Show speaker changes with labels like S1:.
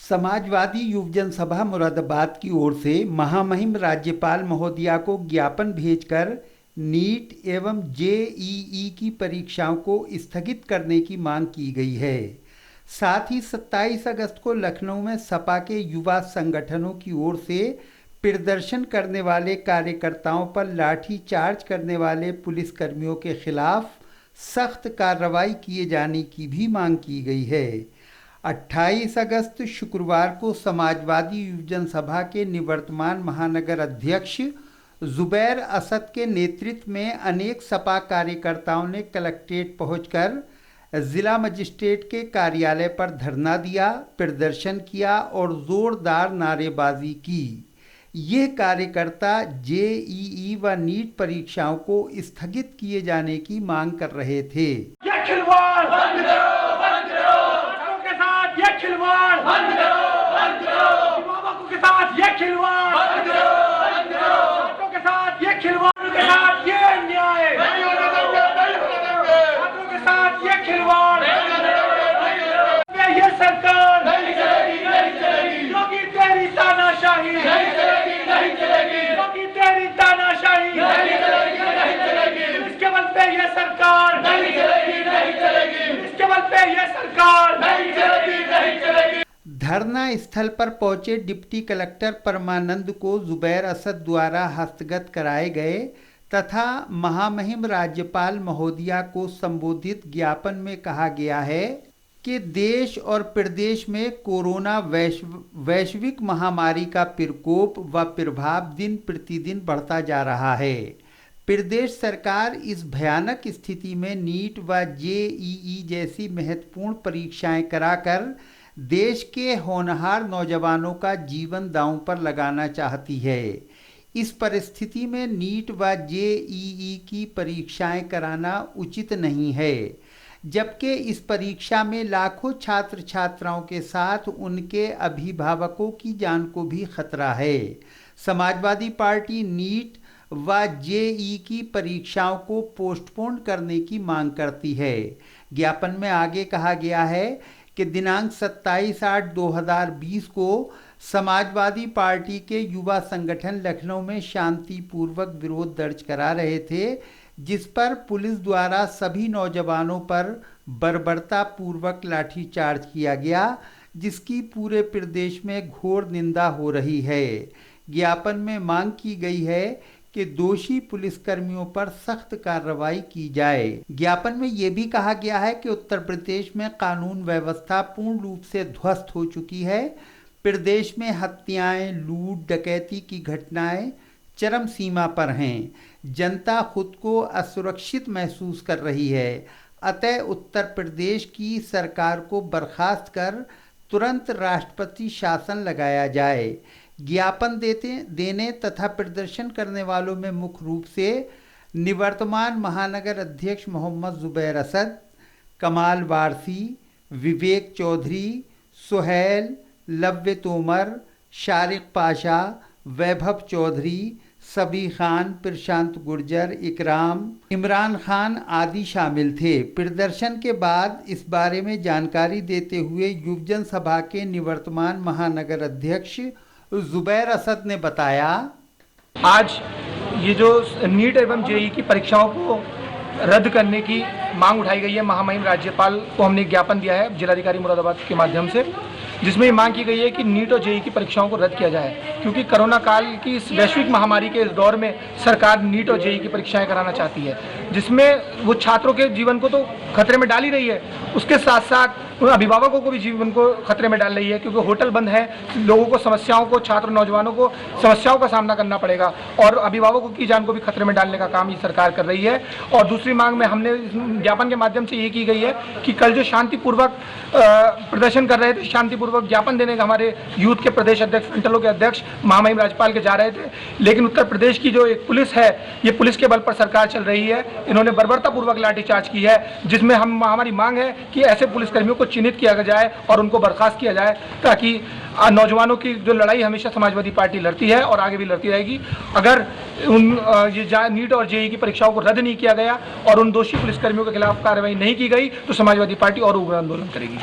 S1: समाजवादी युवजन सभा मुरादाबाद की ओर से महामहिम राज्यपाल महोदया को ज्ञापन भेजकर नीट एवं जेईई की परीक्षाओं को स्थगित करने की मांग की गई है। साथ ही 27 अगस्त को लखनऊ में सपा के युवा संगठनों की ओर से प्रदर्शन करने वाले कार्यकर्ताओं पर लाठीचार्ज करने वाले पुलिसकर्मियों के खिलाफ सख्त कार्रवाई किए जाने की भी मांग की गई है। 28 अगस्त शुक्रवार को समाजवादी युवजन सभा के निवर्तमान महानगर अध्यक्ष जुबैर असद के नेतृत्व में अनेक सपा कार्यकर्ताओं ने कलेक्ट्रेट पहुंचकर जिला मजिस्ट्रेट के कार्यालय पर धरना दिया, प्रदर्शन किया और जोरदार नारेबाजी की। ये कार्यकर्ता जेईई व नीट परीक्षाओं को स्थगित किए जाने की मांग कर रहे थे।
S2: ये खिलवाड़ बंद करो, बंद करो। के साथ ये खिलवाड़ बंद करो, बंद करो। बाबा के साथ ये खिलवाड़ बंद करो, बंद करो। के साथ ये खिलवाड़ के साथ ये अन्याय नहीं होने देंगे, नहीं होने देंगे। छात्रों के साथ ये खिलवाड़ नहीं होने देंगे। ये सरकार नहीं चलेगी, नहीं चलेगी। क्योंकि तेरी तानाशाही नहीं चलेगी, नहीं चलेगी। क्योंकि तेरी तानाशाही नहीं चलेगी, नहीं चलेगी। इसके बल पे ये सरकार नहीं चलेगी, नहीं चलेगी। इसके बल पे ये सरकार नहीं चलेगी, नहीं चलेगी।
S1: धरना स्थल पर पहुंचे डिप्टी कलेक्टर परमानंद को जुबैर असद द्वारा हस्तगत कराए गए तथा महामहिम राज्यपाल महोदया को संबोधित ज्ञापन में कहा गया है कि देश और प्रदेश में कोरोना वैश्विक महामारी का प्रकोप व प्रभाव दिन प्रतिदिन बढ़ता जा रहा है। प्रदेश सरकार इस भयानक स्थिति में नीट व जेईई जैसी महत्वपूर्ण परीक्षाएं कराकर देश के होनहार नौजवानों का जीवन दांव पर लगाना चाहती है। इस परिस्थिति में नीट व जेईई की परीक्षाएं कराना उचित नहीं है, जबकि इस परीक्षा में लाखों छात्र छात्राओं के साथ उनके अभिभावकों की जान को भी खतरा है। समाजवादी पार्टी नीट व जेईई की परीक्षाओं को पोस्टपोन करने की मांग करती है। ज्ञापन में आगे कहा गया है कि दिनांक 27/8/2020 को समाजवादी पार्टी के युवा संगठन लखनऊ में शांतिपूर्वक विरोध दर्ज करा रहे थे, जिस पर पुलिस द्वारा सभी नौजवानों पर बर्बरतापूर्वक लाठीचार्ज किया गया, जिसकी पूरे प्रदेश में घोर निंदा हो रही है। ज्ञापन में मांग की गई है कि दोषी पुलिसकर्मियों पर सख्त कार्रवाई की जाए। ज्ञापन में यह भी कहा गया है कि उत्तर प्रदेश में कानून व्यवस्था पूर्ण रूप से ध्वस्त हो चुकी है। प्रदेश में हत्याएं, लूट, डकैती की घटनाएं चरम सीमा पर हैं। जनता खुद को असुरक्षित महसूस कर रही है। अतः उत्तर प्रदेश की सरकार को बर्खास्त कर तुरंत राष्ट्रपति शासन लगाया जाए। ज्ञापन देने तथा प्रदर्शन करने वालों में मुख्य रूप से निवर्तमान महानगर अध्यक्ष मोहम्मद जुबैर असद, कमाल वारसी, विवेक चौधरी, सुहैल, लव्य तोमर, शारिक पाशा, वैभव चौधरी, सबी खान, प्रशांत गुर्जर, इकराम, इमरान खान आदि शामिल थे। प्रदर्शन के बाद इस बारे में जानकारी देते हुए युवजन सभा के निवर्तमान महानगर अध्यक्ष जुबैर असद ने बताया,
S3: आज ये जो नीट एवं जेईई की परीक्षाओं को रद्द करने की मांग उठाई गई है, महामहिम राज्यपाल को हमने ज्ञापन दिया है जिलाधिकारी मुरादाबाद के माध्यम से, जिसमें ये मांग की गई है कि नीट और जेईई की परीक्षाओं को रद्द किया जाए, क्योंकि कोरोना काल की इस वैश्विक महामारी के इस दौर में सरकार नीट और जेईई की परीक्षाएं कराना चाहती है, जिसमें वो छात्रों के जीवन को तो खतरे में डाल ही रही है, उसके साथ साथ उन अभिभावकों को भी जीवन को खतरे में डाल रही है, क्योंकि होटल बंद है, लोगों को समस्याओं को, छात्र नौजवानों को समस्याओं का सामना करना पड़ेगा और अभिभावकों की जान को भी खतरे में डालने का काम ये सरकार कर रही है। और दूसरी मांग में हमने ज्ञापन के माध्यम से ये की गई है कि कल जो शांतिपूर्वक प्रदर्शन कर रहे थे, शांतिपूर्वक ज्ञापन देने का हमारे यूथ के प्रदेश अध्यक्ष, फ्रंटलों के अध्यक्ष महामहिम राज्यपाल के जा रहे थे, लेकिन उत्तर प्रदेश की जो एक पुलिस है, ये पुलिस के बल पर सरकार चल रही है। इन्होंने बर्बरतापूर्वक लाठीचार्ज की है, जिसमें हमारी मांग है कि ऐसे पुलिसकर्मियों को चिन्हित किया जाए और उनको बर्खास्त किया जाए, ताकि नौजवानों की जो लड़ाई हमेशा समाजवादी पार्टी लड़ती है और आगे भी लड़ती रहेगी। अगर ये नीट और जेईई की परीक्षाओं को रद्द नहीं किया गया और उन दोषी पुलिसकर्मियों के खिलाफ कार्रवाई नहीं की गई तो समाजवादी पार्टी और उग्र आंदोलन करेगी।